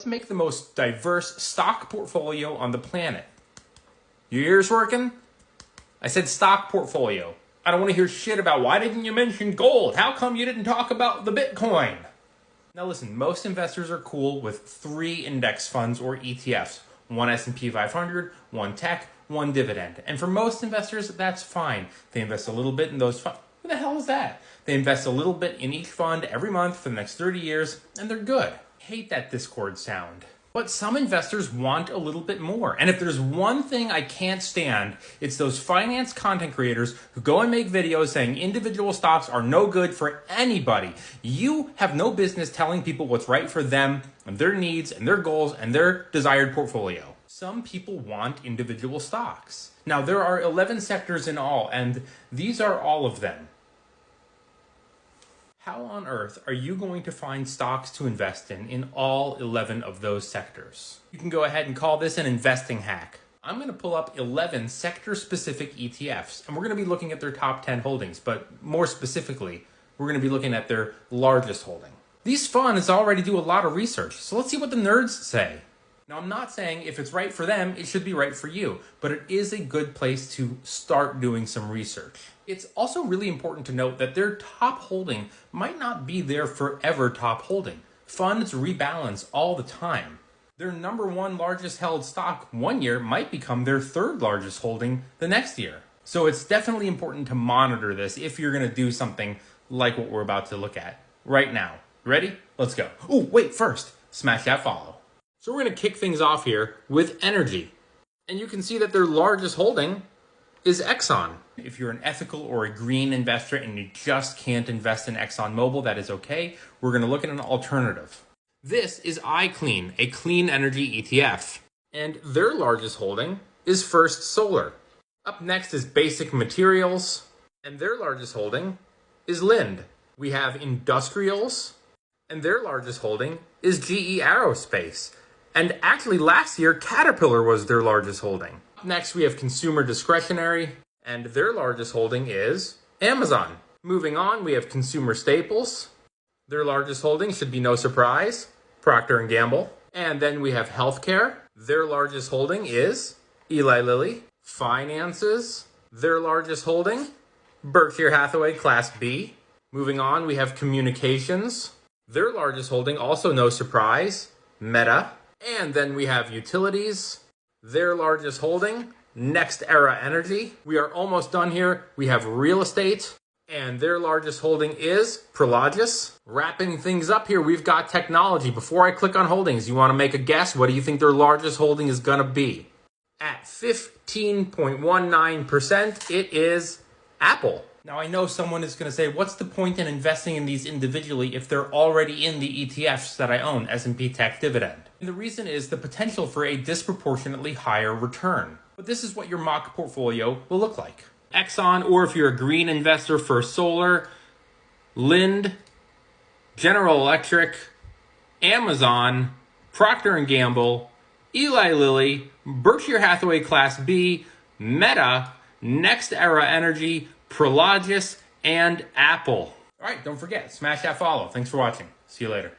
To make the most diverse stock portfolio on the planet. Your ears working? I said stock portfolio. I don't want to hear shit about why didn't you mention gold? How come you didn't talk about the Bitcoin? Now listen, most investors are cool with 3 index funds or ETFs. One S&P 500, one tech, one dividend. And for most investors, that's fine. They invest a little bit in those funds. Who the hell is that? They invest a little bit in each fund every month for the next 30 years, and they're good. Hate that Discord sound. But some investors want a little bit more. And if there's one thing I can't stand, it's those finance content creators who go and make videos saying individual stocks are no good for anybody. You have no business telling people what's right for them and their needs and their goals and their desired portfolio. Some people want individual stocks. Now, there are 11 sectors in all, and these are all of them. How on earth are you going to find stocks to invest in all 11 of those sectors? You can go ahead and call this an investing hack. I'm going to pull up 11 sector-specific ETFs, and we're going to be looking at their top 10 holdings, but more specifically, we're going to be looking at their largest holding. These funds already do a lot of research, so let's see what the nerds say. Now, I'm not saying if it's right for them, it should be right for you, but it is a good place to start doing some research. It's also really important to note that their top holding might not be their forever top holding. Funds rebalance all the time. Their number 1 largest held stock one year might become their 3rd largest holding the next year. So it's definitely important to monitor this if you're going to do something like what we're about to look at right now. Ready? Let's go. Oh, wait, first, smash that follow. So we're going to kick things off here with energy. And you can see that their largest holding is Exxon. If you're an ethical or a green investor and you just can't invest in ExxonMobil, that is okay. We're going to look at an alternative. This is iClean, a clean energy ETF. And their largest holding is First Solar. Up next is Basic Materials. And their largest holding is Linde. We have Industrials. And their largest holding is GE Aerospace. And actually last year, Caterpillar was their largest holding. Next, we have Consumer Discretionary, and their largest holding is Amazon. Moving on, we have Consumer Staples. Their largest holding should be no surprise, Procter & Gamble. And then we have Healthcare. Their largest holding is Eli Lilly. Finances. Their largest holding, Berkshire Hathaway Class B. Moving on, we have Communications. Their largest holding, also no surprise, Meta. And then we have Utilities. Their largest holding, NextEra Energy. We are almost done here. We have Real Estate. And their largest holding is Prologis. Wrapping things up here, we've got technology. Before I click on holdings, you want to make a guess? What do you think their largest holding is going to be? At 15.19%, it is Apple. Now, I know someone is going to say, what's the point in investing in these individually if they're already in the ETFs that I own, S&P Tech Dividend? And the reason is the potential for a disproportionately higher return. But this is what your mock portfolio will look like. Exxon, or if you're a green investor, First Solar, Linde, General Electric, Amazon, Procter & Gamble, Eli Lilly, Berkshire Hathaway Class B, Meta, NextEra Energy, Prologis, and Apple. All right, don't forget, smash that follow. Thanks for watching. See you later.